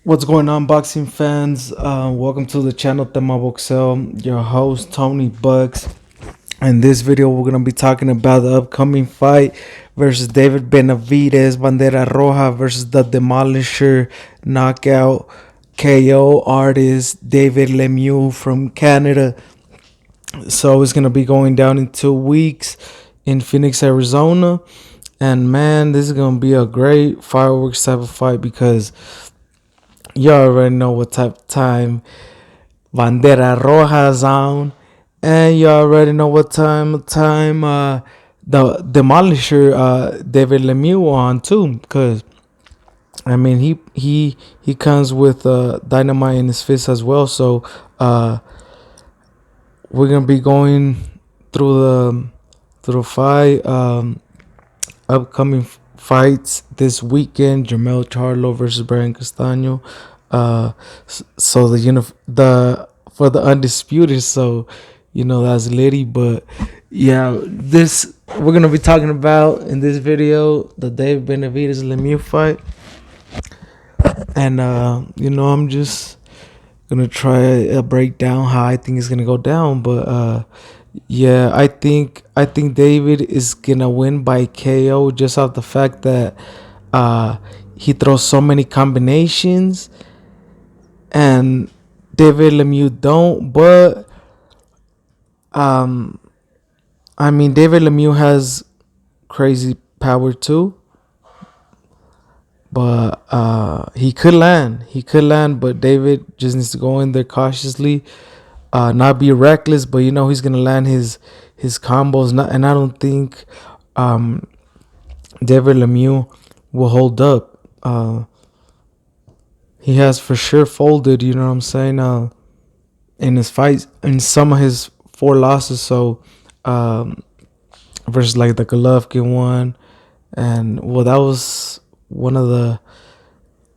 What's going on, boxing fans? Welcome to the channel Tema Boxel. Your host Tony Bucks. In this video, we're gonna be talking about the upcoming fight versus David Benevidez, Bandera Roja versus the Demolisher knockout KO artist David Lemieux from Canada. So it's gonna be going down in 2 weeks in Phoenix, Arizona, and man, this is gonna be a great fireworks type of fight because you already know what type of time Bandera Roja's on, and you already know what time the Demolisher David Lemieux on too. Because I mean he comes with dynamite in his fist as well. So we're gonna be going through the fight. Upcoming fights this weekend: Jermel Charlo versus Brian Castaño. So the for the undisputed. So that's Liddy. But yeah, this we're gonna be talking about in this video the Dave Benavidez Lemieux fight, and I'm just gonna try a breakdown how I think it's gonna go down. But yeah, I think David is gonna win by KO just off the fact that he throws so many combinations and David Lemieux don't. But I mean, David Lemieux has crazy power too. But he could land. He could land, but David just needs to go in there cautiously, not be reckless. But he's gonna land his combos. And I don't think David Lemieux will hold up. He has for sure folded. You know what I'm saying? In his fights, in some of his four losses. So versus like the Golovkin one, and well, that was one of the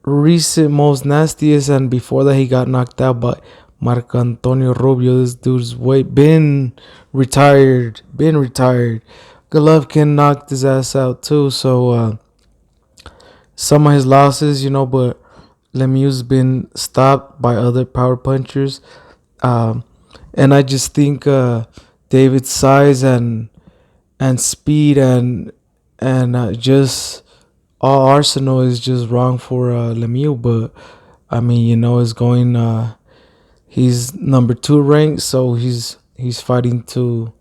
recent most nastiest. And before that, he got knocked out by Marco Antonio Rubio. This dude's been retired. Golovkin knocked his ass out too. So some of his losses, but Lemieux's been stopped by other power punchers. And I just think David's size and speed and just all arsenal is just wrong for Lemieux. But I mean, it's going. He's number 2 ranked, so he's fighting to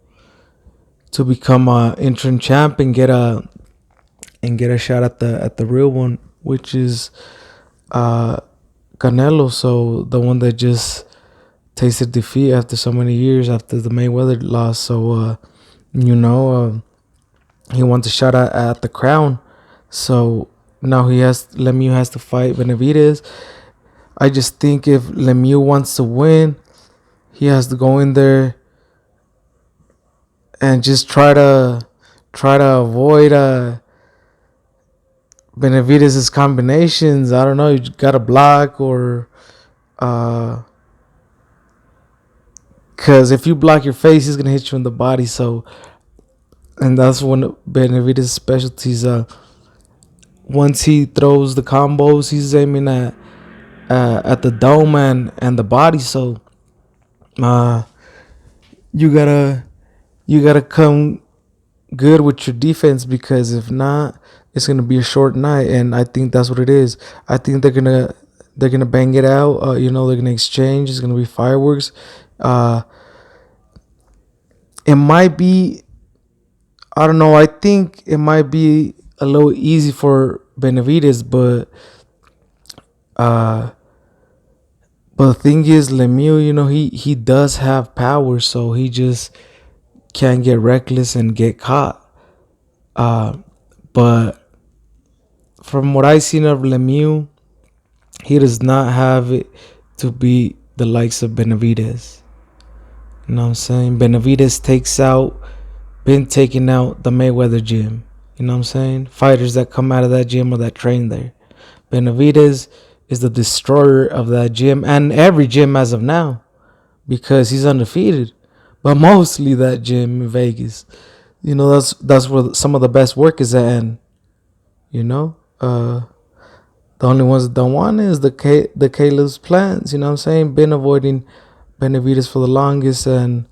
become a interim champ and get a shot at the real one, which is Canelo. So the one that just tasted defeat after so many years after the Mayweather loss. So he wants a shot at the crown. So now Lemieux has to fight Benevidez. I just think if Lemieux wants to win, he has to go in there and just try to avoid Benevidez's combinations. I don't know, you got to block or because if you block your face, he's gonna hit you in the body. So, and that's one of Benevidez's specialties. Once he throws the combos, he's aiming at the dome and the body. So you gotta come good with your defense, because if not, it's gonna be a short night. And I think that's what it is. I think they're gonna bang it out. They're gonna exchange. It's gonna be fireworks. It might be, I don't know, I think it might be a little easy for Benevidez, but the thing is, Lemieux, he does have power, so he just can't get reckless and get caught. But from what I've seen of Lemieux, he does not have it to beat the likes of Benevidez. You know what I'm saying? Benevidez been taking out the Mayweather gym. You know what I'm saying? Fighters that come out of that gym or that train there. Benevidez is the destroyer of that gym and every gym as of now, because he's undefeated. But mostly that gym in Vegas. That's where some of the best work is at. And The only ones that don't want it is the Caleb's plans. You know what I'm saying? Been avoiding Benevidez for the longest, and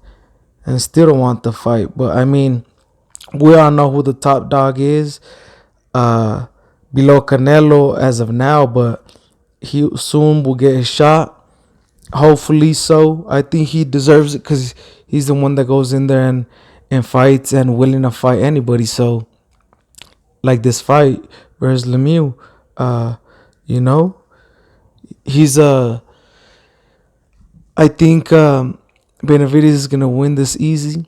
still don't want the fight. But I mean, we all know who the top dog is. Uh, Below Canelo as of now, but he soon will get his shot. Hopefully so. I think he deserves it because he's the one that goes in there and fights and willing to fight anybody. So like this fight versus Lemieux, uh, you know, he's I think Benavidez is gonna win this easy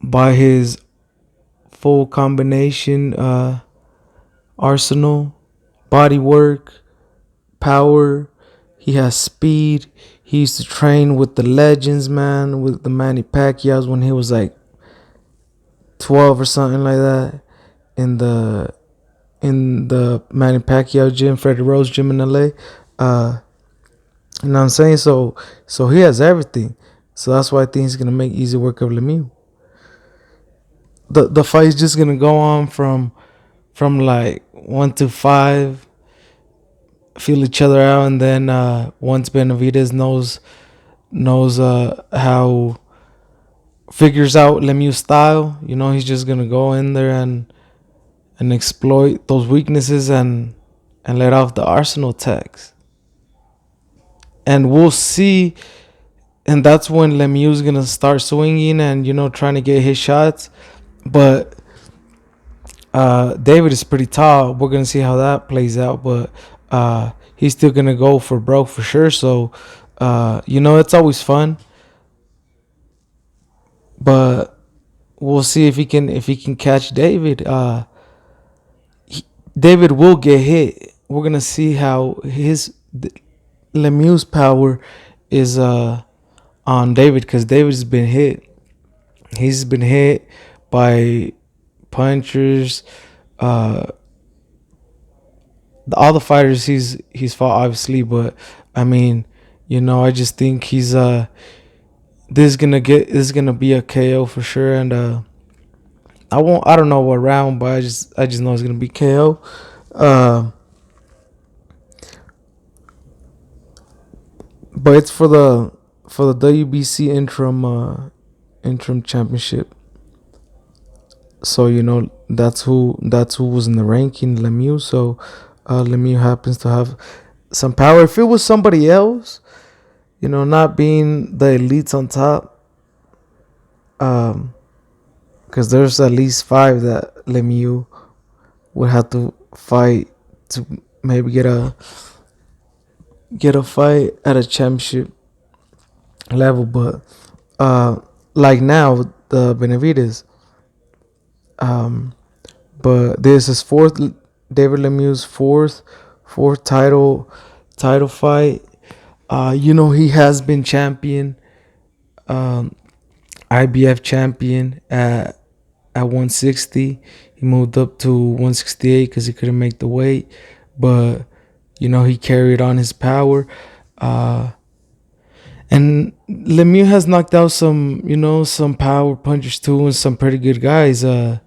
by his full combination arsenal, body work, power. He has speed. He used to train with the legends, man, with the Manny Pacquiao's when he was like 12 or something like that in the Manny Pacquiao gym, Freddie Rose gym in LA. You know what I'm saying? So he has everything. So that's why I think he's gonna make easy work of Lemieux. The fight is just gonna go on from like 1 to 5, feel each other out, and then once Benavidez knows how figures out Lemieux's style, you know, he's just gonna go in there and exploit those weaknesses and let off the arsenal attacks. And we'll see, and that's when Lemieux's gonna start swinging and trying to get his shots. But David is pretty tall. We're gonna see how that plays out, but he's still gonna go for broke for sure. So it's always fun, but we'll see if he can catch David. David will get hit. We're gonna see how Lemieux's power is on David, because David's been hit. He's been hit by punchers. All the fighters he's fought, obviously, but I mean, I just think this is gonna be a KO for sure, and I don't know what round, but I just know it's gonna be KO. Uh, but it's for the WBC interim championship. So that's who was in the ranking, Lemieux. So Lemieux happens to have some power. If it was somebody else, not being the elites on top, because there's at least 5 that Lemieux would have to fight to maybe get a fight at a championship level. But like now, the Benevidez, um, but this is David Lemieux's fourth title fight. He has been champion, um, IBF champion at 160. He moved up to 168 because he couldn't make the weight, but he carried on his power. And Lemieux has knocked out some power punchers too, and some pretty good guys. He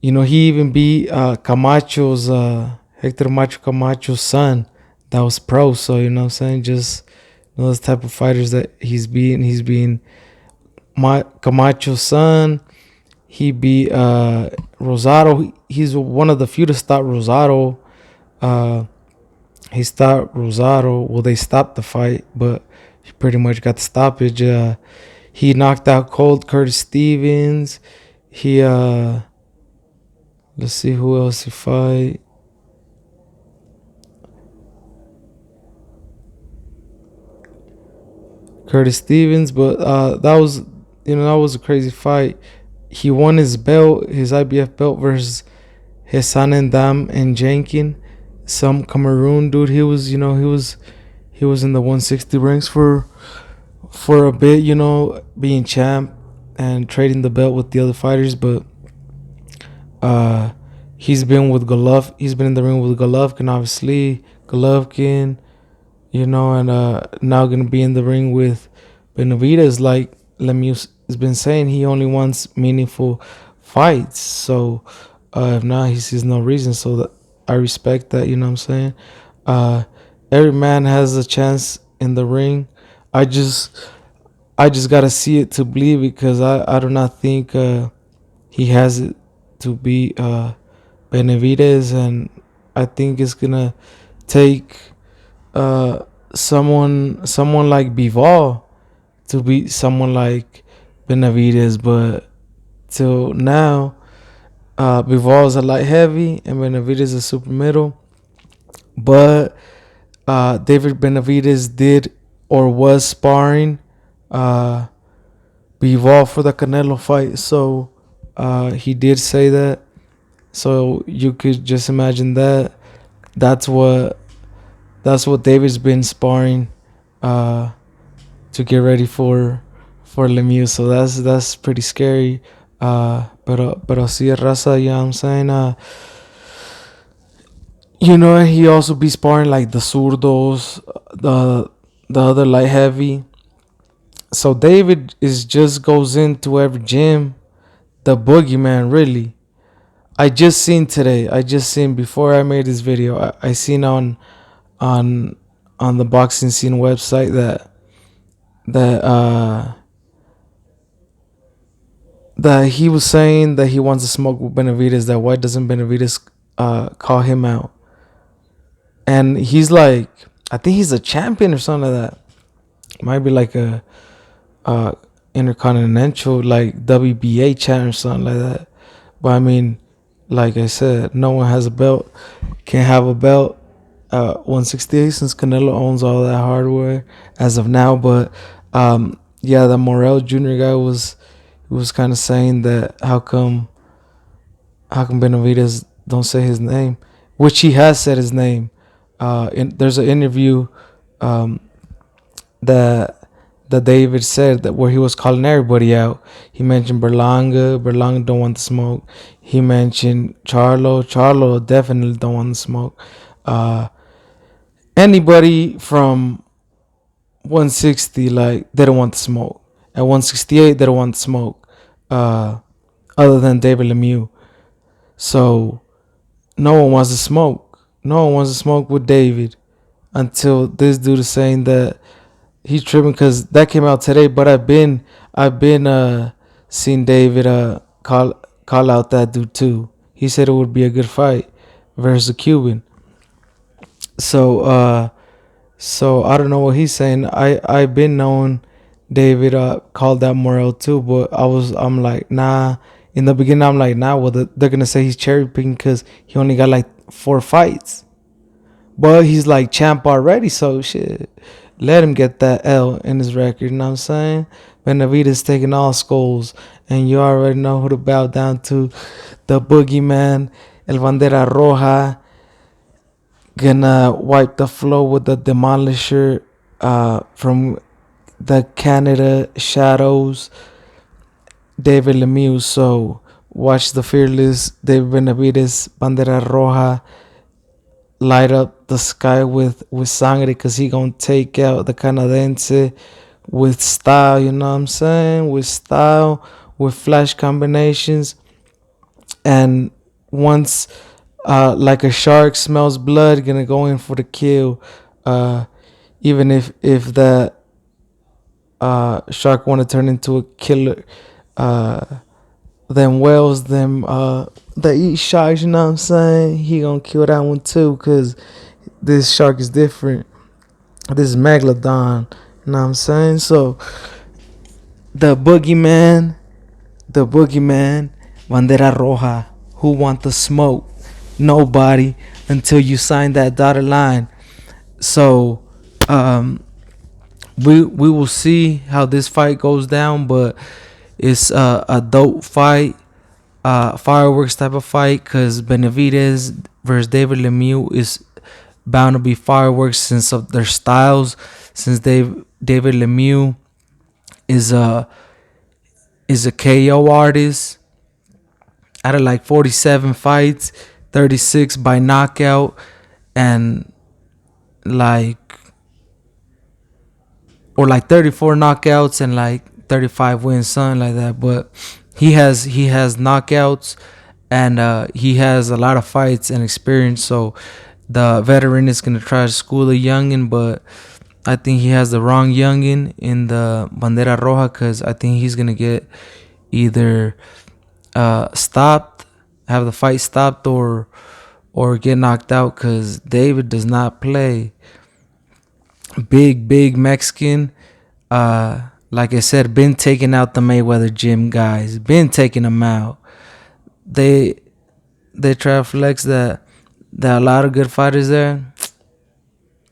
even beat Hector Macho Camacho's son that was pro. So, what I'm saying? Just those type of fighters that he's beaten. He's beaten Camacho's son. He beat Rosado. He's one of the few to stop Rosado. He stopped Rosado. Well, they stopped the fight, but he pretty much got the stoppage. He knocked out Colt Curtis Stevens. He let's see who else he fight. Curtis Stevens, but that was a crazy fight. He won his IBF belt versus Hassan Dam and Jankin, some Cameroon dude. He was in the 160 ranks for a bit, being champ and trading the belt with the other fighters. But he's been with He's been in the ring with Golovkin, obviously. Golovkin, and now gonna be in the ring with Benavidez. Like Lemieux has been saying, he only wants meaningful fights. So if not, he sees no reason. So I respect that. You know what I'm saying? Uh, every man has a chance in the ring. I just I just gotta see it to believe it, because I do not think he has it to be Benevidez, and I think it's gonna take uh someone like Bival to beat someone like Benavidez. But till now, Bival is a light heavy and Benavidez is a super middle. But David Benavidez did or was sparring uh, Bival for the Canelo fight, so he did say that. So you could just imagine that. That's what that's what David's been sparring uh, to get ready for Lemieux. So that's pretty scary. Pero sí, raza, you know what I'm saying? He also be sparring like the Zurdos, the other light heavy. So David is just goes into every gym, the boogeyman, really. I just seen today. I just seen before I made this video. I seen on on the boxing scene website that that he was saying that he wants to smoke with Benavidez. That why doesn't Benavidez call him out? And he's like, I think he's a champion or something like that. Might be like a uh intercontinental like WBA champ or something like that. But I mean, like I said, no one has a belt, can't have a belt 168 since Canelo owns all that hardware as of now. But yeah, the Morel Jr. guy was kind of saying that how come Benavidez don't say his name, which he has said his name. There's an interview um, that David said that where he was calling everybody out. He mentioned Berlanga. Berlanga don't want to smoke. He mentioned Charlo. Charlo definitely don't want to smoke. Anybody from 160, like, they don't want to smoke. At 168, they don't want to smoke. Other than David Lemieux. So no one wants to smoke. No one wants to smoke with David until this dude is saying that he's tripping, because that came out today. But I've been seeing David call out that dude too. He said it would be a good fight versus a Cuban. So so I don't know what he's saying. I've been knowing David called that Morel too, but I'm like, nah. In the beginning, I'm like, nah. Well, they're gonna say he's cherry picking because he only got like 4 fights, but he's like champ already. So shit, let him get that L in his record. You know what I'm saying? Benavidez taking all skulls, and you already know who to bow down to. The boogeyman, El Bandera Roja, gonna wipe the floor with the demolisher from the Canada Shadows, David Lemieux. So watch the fearless David Benavidez, Bandera Roja, light up the sky with sangre, because he gonna take out the Canadense with style. You know what I'm saying? With style, with flash combinations. And once like a shark smells blood, gonna go in for the kill. Even if the shark want to turn into a killer, them whales, them that eat sharks, you know what I'm saying, he gonna kill that one too, because this shark is different. This is megalodon, you know what I'm saying? So the boogeyman, Bandera Roja, who want the smoke? Nobody, until you sign that dotted line. So we will see how this fight goes down, but it's a dope fight, fireworks type of fight, because Benavidez versus David Lemieux is bound to be fireworks since of their styles. Since David Lemieux is a KO artist. Out of like 47 fights, 36 by knockout, and like or like 34 knockouts and like 35 wins, something like that. But he has knockouts and he has a lot of fights and experience. So the veteran is gonna try to school a youngin, but I think he has the wrong youngin in the Bandera Roja, because I think he's gonna get either stopped, have the fight stopped, or get knocked out, because David does not play. Big Mexican. Like I said, been taking out the Mayweather gym guys. Been taking them out. They try to flex that a lot of good fighters there.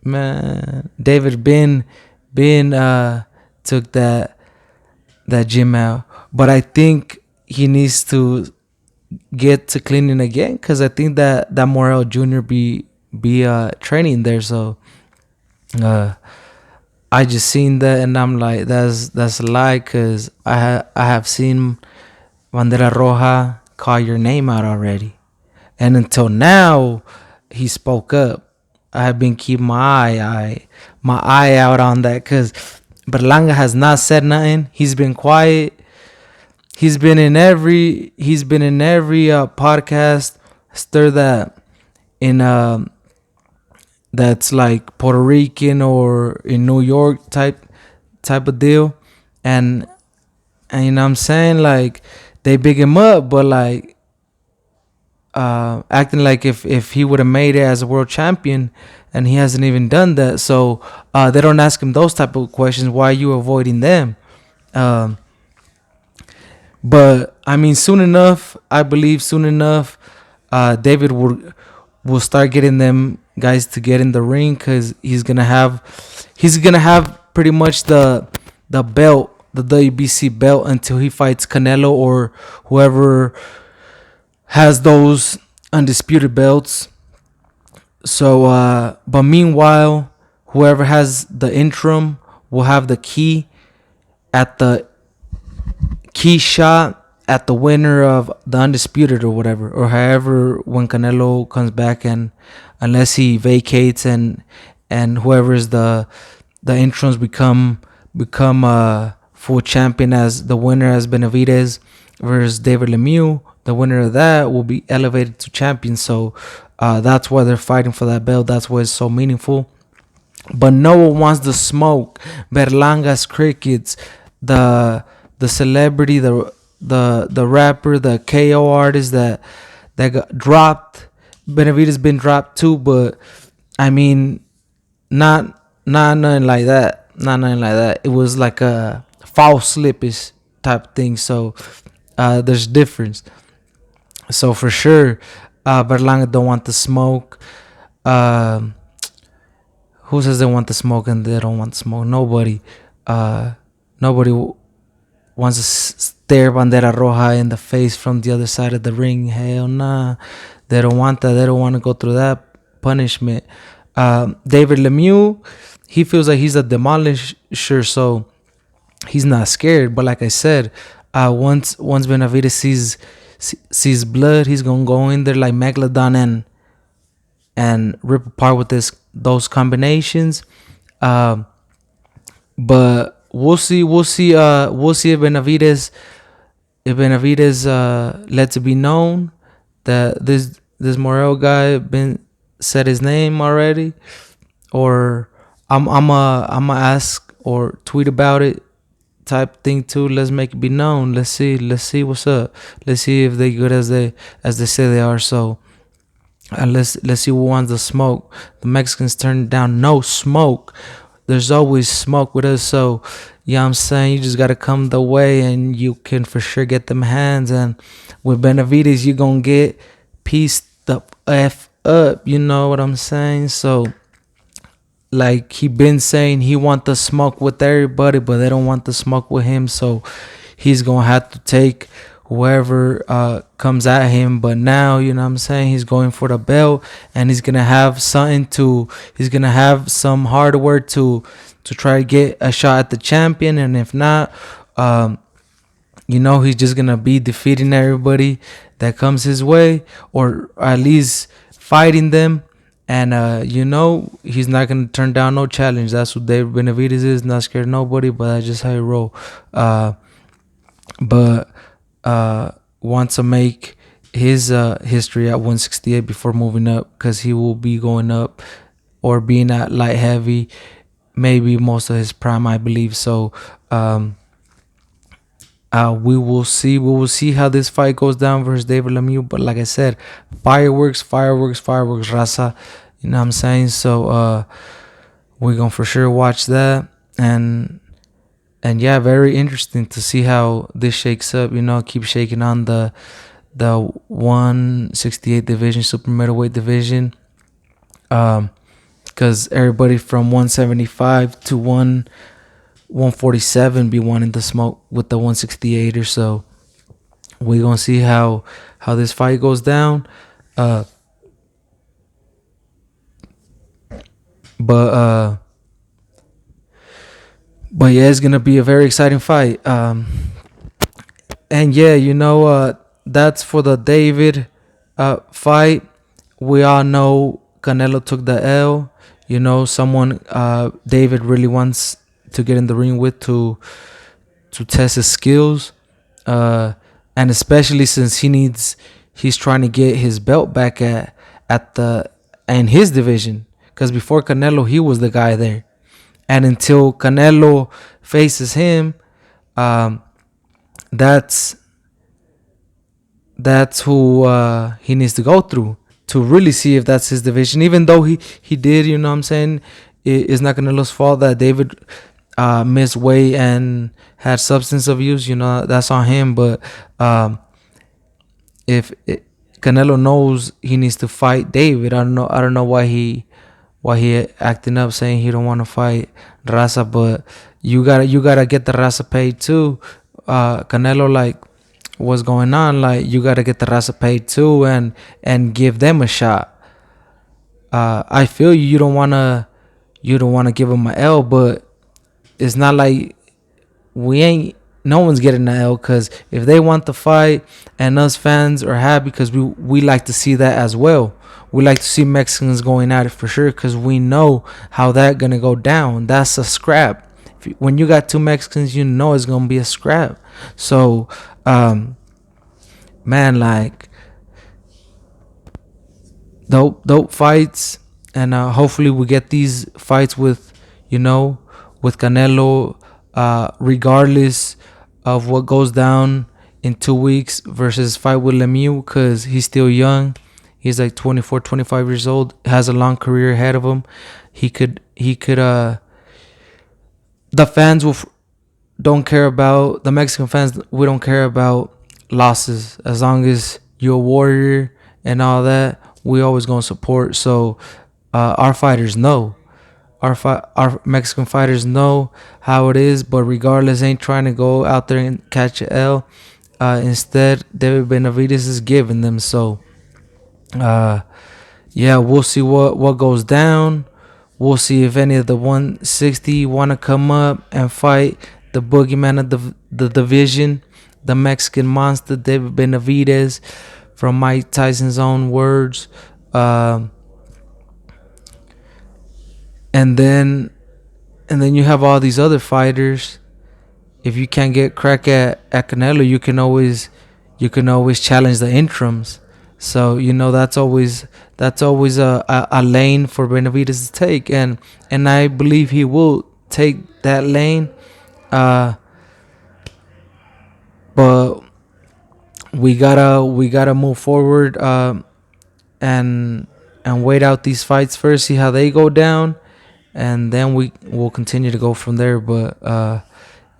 Man, David been took that gym out, but I think he needs to get to cleaning again, because I think that Morel Jr. be training there. So uh I just seen that, and I'm like, that's a lie, because I have seen Bandera Roja call your name out already, and until now he spoke up. I have been keeping my eye out on that, because Berlanga has not said nothing. He's been quiet. He's been in every podcast stir that in that's like Puerto Rican or in New York type of deal, and you know what I'm saying, like they big him up, but like acting like if he would have made it as a world champion, and he hasn't even done that. So they don't ask him those type of questions. Why are you avoiding them? Um, but I mean, soon enough, I believe soon enough, David will start getting them guys to get in the ring, because he's gonna have pretty much the belt, the WBC belt, until he fights Canelo or whoever has those undisputed belts. So, but meanwhile, whoever has the interim will have the key shot at the winner of the undisputed or whatever, or however, when Canelo comes back, and unless he vacates, and whoever's the interims become full champion, as the winner as Benevidez versus David Lemieux. The winner of that will be elevated to champion. So that's why they're fighting for that belt. That's why it's so meaningful. But no one wants the smoke. Berlanga's crickets, the celebrity, the rapper, the KO artist that got dropped. Benavidez been dropped too, but I mean, not nothing like that. Not nothing like that. It was like a false slippage type thing. So there's difference. So for sure, Berlanga don't want the smoke. Um who says they want the smoke and they don't want the smoke? Nobody. Nobody wants to stare Bandera Roja in the face from the other side of the ring. Hell nah. They don't want that. They don't want to go through that punishment. David Lemieux, he feels like he's a demolisher, so he's not scared. But like I said, once Benavidez sees blood, he's gonna go in there like Megalodon and rip apart with those combinations. But we'll see. We'll see. We'll see if Benavidez lets it be known that this Morel guy been said his name already, or I'm ask or tweet about it type thing too. Let's make it be known. Let's see what's up. Let's see if they good as they say they are. So let's see who wants the smoke. The Mexicans turned down no smoke. There's always smoke with us. So yeah, I'm saying, you just gotta come the way, and you can for sure get them hands. And with Benavidez, you gonna get pieced the f up. You know what I'm saying? So like he been saying, he want the smoke with everybody, but they don't want the smoke with him. So he's gonna have to take whoever comes at him. But now, you know what I'm saying, he's going for the belt, and he's gonna have some hardware to try to get a shot at the champion. And if not, he's just gonna be defeating everybody that comes his way, or at least fighting them. And he's not gonna turn down no challenge. That's what David Benavidez is, not scared of nobody. But that's just how he roll. But wants to make his history at 168 before moving up, because he will be going up or being at light heavy maybe most of his prime, I believe. So we will see. We will see how this fight goes down versus David Lemieux. But like I said, fireworks, fireworks, fireworks, raza. You know what I'm saying? So we're gonna for sure watch that, and yeah, very interesting to see how this shakes up. Keep shaking on the 168 division, super middleweight division. Because everybody from 175 to 147 be wanting to smoke with the 168 or so. We're gonna see how this fight goes down. But yeah, it's gonna be a very exciting fight. And yeah, that's for the David fight. We all know Canelo took the L. Someone David really wants to get in the ring with to test his skills, and especially since he's trying to get his belt back at the in his division, because before Canelo he was the guy there, and until Canelo faces him, that's who he needs to go through to really see if that's his division. Even though he did, you know what I'm saying, it's not Canelo's fault that David missed weight and had substance abuse. That's on him. But if Canelo knows he needs to fight David, I don't know why he acting up saying he don't want to fight Raza. But you gotta get the Raza paid too. Canelo, like, what's going on? Like, you gotta get the Raza paid too, and give them a shot. I feel you don't wanna give them an L, but it's not like no one's getting an L, because if they want the fight and us fans are happy, because we like to see that as well. We like to see Mexicans going at it for sure, because we know how that's gonna go down. That's a scrap. When you got two Mexicans, you know it's gonna be a scrap. So man, like, dope fights, and hopefully we get these fights with Canelo, regardless of what goes down in 2 weeks versus fight with Lemieux, because he's still young. He's like 24, 25 years old, has a long career ahead of him. He could the fans don't care about, the Mexican fans, we don't care about losses. As long as you're a warrior and all that, we always gonna support. So our fighters know, our Mexican fighters know how it is, but regardless, ain't trying to go out there and catch a L. Instead, David Benevidez is giving them. So yeah, we'll see what goes down. We'll see if any of the 160 want to come up and fight the boogeyman of the division, the Mexican monster, David Benevidez, from Mike Tyson's own words. And then you have all these other fighters. If you can't get crack at Canelo, you can always challenge the interims. So that's always a lane for Benavidez to take, and I believe he will take that lane. But we gotta move forward, and wait out these fights first, see how they go down, and then we'll continue to go from there. But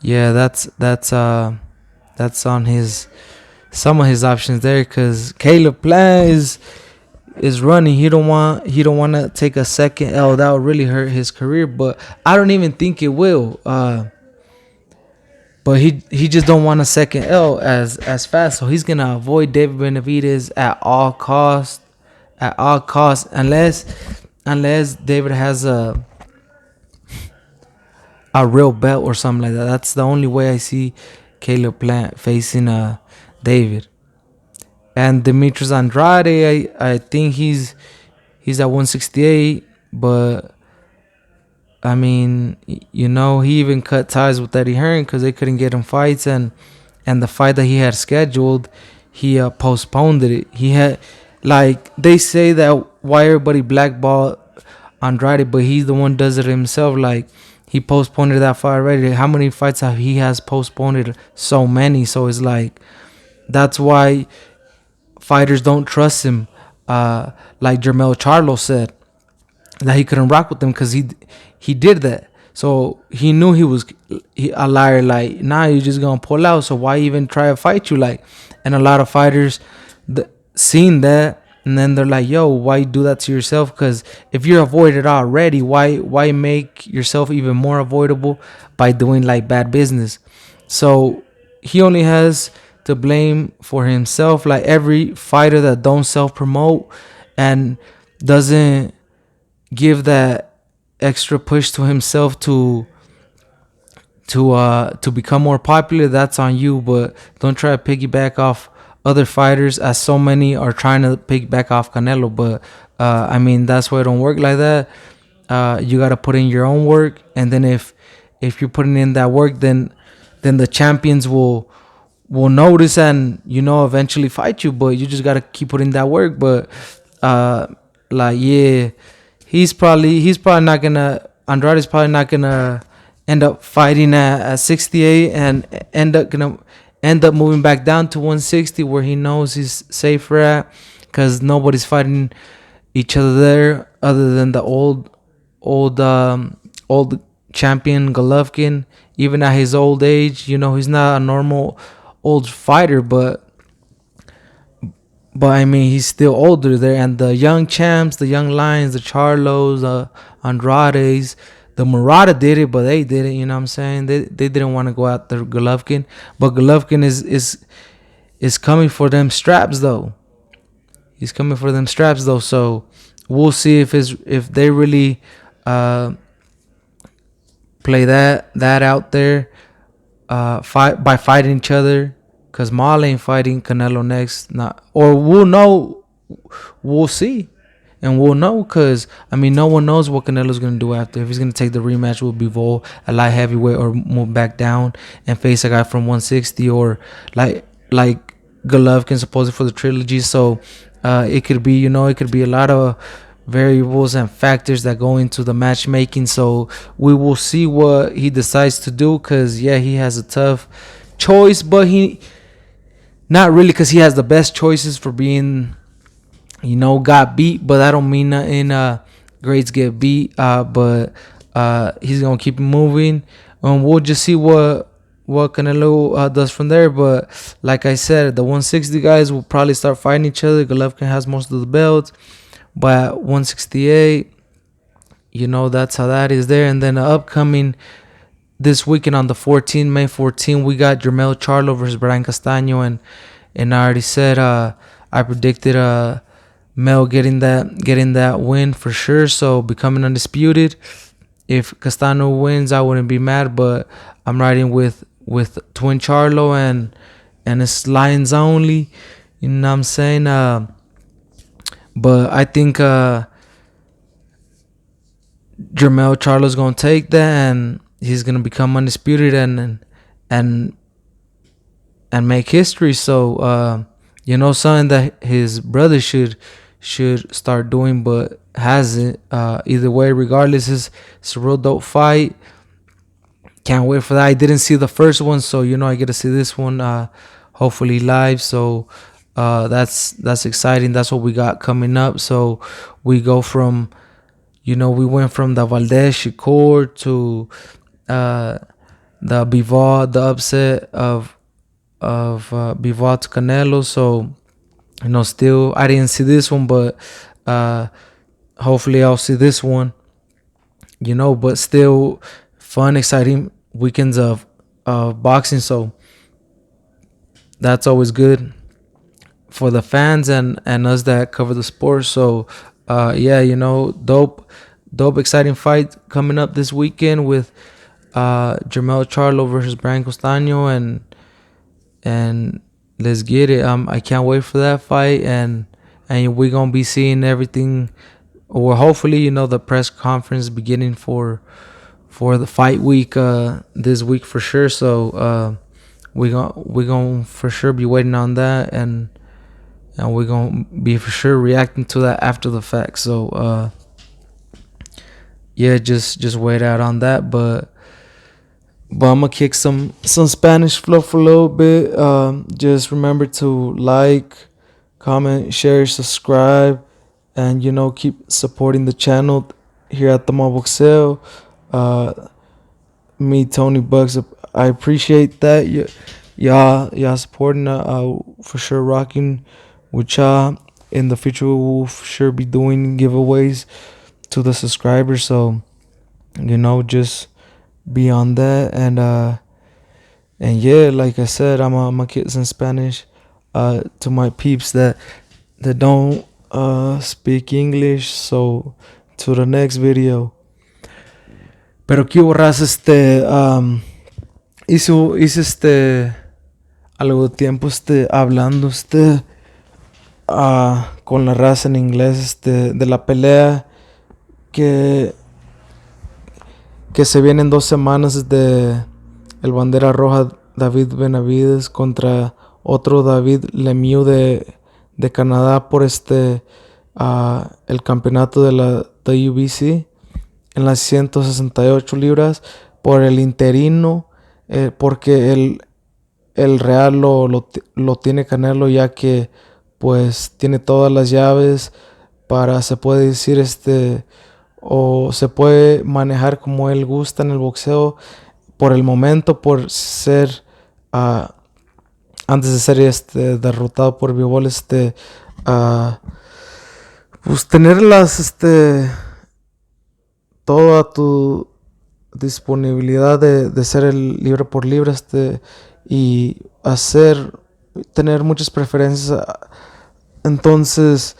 yeah, that's on some of his options there, because Caleb Plant is running. He don't want to take a second L. That would really hurt his career, but I don't even think it will. But he just don't want a second L as fast, so he's gonna avoid David Benavidez at all costs, unless David has a real belt or something like that. That's the only way I see Caleb Plant facing David. And Demetrius Andrade, I think he's at 168, but I mean, he even cut ties with Eddie Hearn because they couldn't get him fights, and the fight that he had scheduled, he postponed it. He had, like, they say that why everybody blackball Andrade, but he's the one does it himself. Like, he postponed that fight already. How many fights have he has postponed it? So many. So it's like, that's why fighters don't trust him. Like Jermell Charlo said that he couldn't rock with them because he did that. So he knew he was a liar. Like, nah, you're just gonna pull out. So why even try to fight you? Like, and a lot of fighters seen that, and then they're like, yo, why you do that to yourself? Because if you're avoided already, why make yourself even more avoidable by doing like bad business? So he only has to blame for himself. Like, every fighter that don't self promote and doesn't give that extra push to himself to become more popular, that's on you. But don't try to piggyback off other fighters, as so many are trying to piggyback off Canelo. But I mean, that's why it don't work like that. You got to put in your own work, and then if you're putting in that work, then the champions will notice and eventually fight you. But you just got to keep putting that work. But like, yeah, he's probably not gonna Andrade's probably not gonna end up fighting at 68 and end up moving back down to 160 where he knows he's safer at, because nobody's fighting each other there other than the old champion Golovkin. Even at his old age, he's not a normal old fighter, but I mean, he's still older there. And the young champs, the young lions, the Charlos, Andrades, the Murata did it, but they did it. You know what I'm saying? They didn't want to go after Golovkin, but Golovkin is coming for them straps though. He's coming for them straps though. So we'll see if they really play that out there, fighting each other. Cause Maul ain't fighting Canelo next, or we'll know, we'll see, and we'll know. Cause I mean, no one knows what Canelo's gonna do after. If he's gonna take the rematch with Bivol at light heavyweight, or move back down and face a guy from 160, or like Golovkin supposedly for the trilogy. So it could be, it could be a lot of variables and factors that go into the matchmaking. So we will see what he decides to do. Cause yeah, he has a tough choice, but he. Not really, because he has the best choices for being, got beat. But that don't mean nothing. Grades get beat. But he's going to keep moving. And we'll just see what Canelo does from there. But like I said, the 160 guys will probably start fighting each other. Golovkin has most of the belts. But at 168, that's how that is there. And then the upcoming this weekend on the 14th, May 14th, we got Jermell Charlo versus Brian Castaño, and I already said I predicted Mel getting that win for sure, so becoming undisputed. If Castaño wins, I wouldn't be mad, but I'm riding with Twin Charlo, and it's Lions only. You know what I'm saying? But I think Jermell Charlo's gonna take that, and he's gonna become undisputed and make history. So something that his brother should start doing, but hasn't. Either way, regardless, it's a real dope fight. Can't wait for that. I didn't see the first one, so I get to see this one hopefully live. So that's exciting. That's what we got coming up. So we go from we went from the Valdez Shakur to the Bivol, the upset of Bivol to Canelo. So still I didn't see this one, but hopefully I'll see this one. But still fun, exciting weekends of boxing. So that's always good for the fans and us that cover the sport. So dope, exciting fight coming up this weekend with Jermell Charlo versus Brian Castaño, and let's get it. I can't wait for that fight, and we're gonna be seeing everything, or hopefully the press conference beginning for the fight week this week for sure. So we gonna for sure be waiting on that, and we're gonna be for sure reacting to that after the fact. So yeah, just wait out on that. But I'm gonna kick some Spanish flow for a little bit. Just remember to like, comment, share, subscribe, and keep supporting the channel here at the Boxeo. Me, Tony Bucks, I appreciate that. Y'all supporting. For sure rocking with y'all. In the future, we'll for sure be doing giveaways to the subscribers. So just be on that. And yeah, like I said, I'm a kids in Spanish. To my peeps that don't speak English. So to the next video. Pero qué borras, hice algo de tiempo hablando con la raza en inglés de la pelea que se viene en 2 semanas de el bandera roja David Benevidez contra otro David Lemiuex de Canadá por el campeonato de la WBC en las 168 libras por el interino, porque el Real lo tiene Canelo, ya que pues tiene todas las llaves para, se puede decir, o se puede manejar como él gusta en el boxeo por el momento, por ser antes de ser derrotado por Bivol, pues tener toda tu disponibilidad de ser el libre por libre, y tener muchas preferencias. Entonces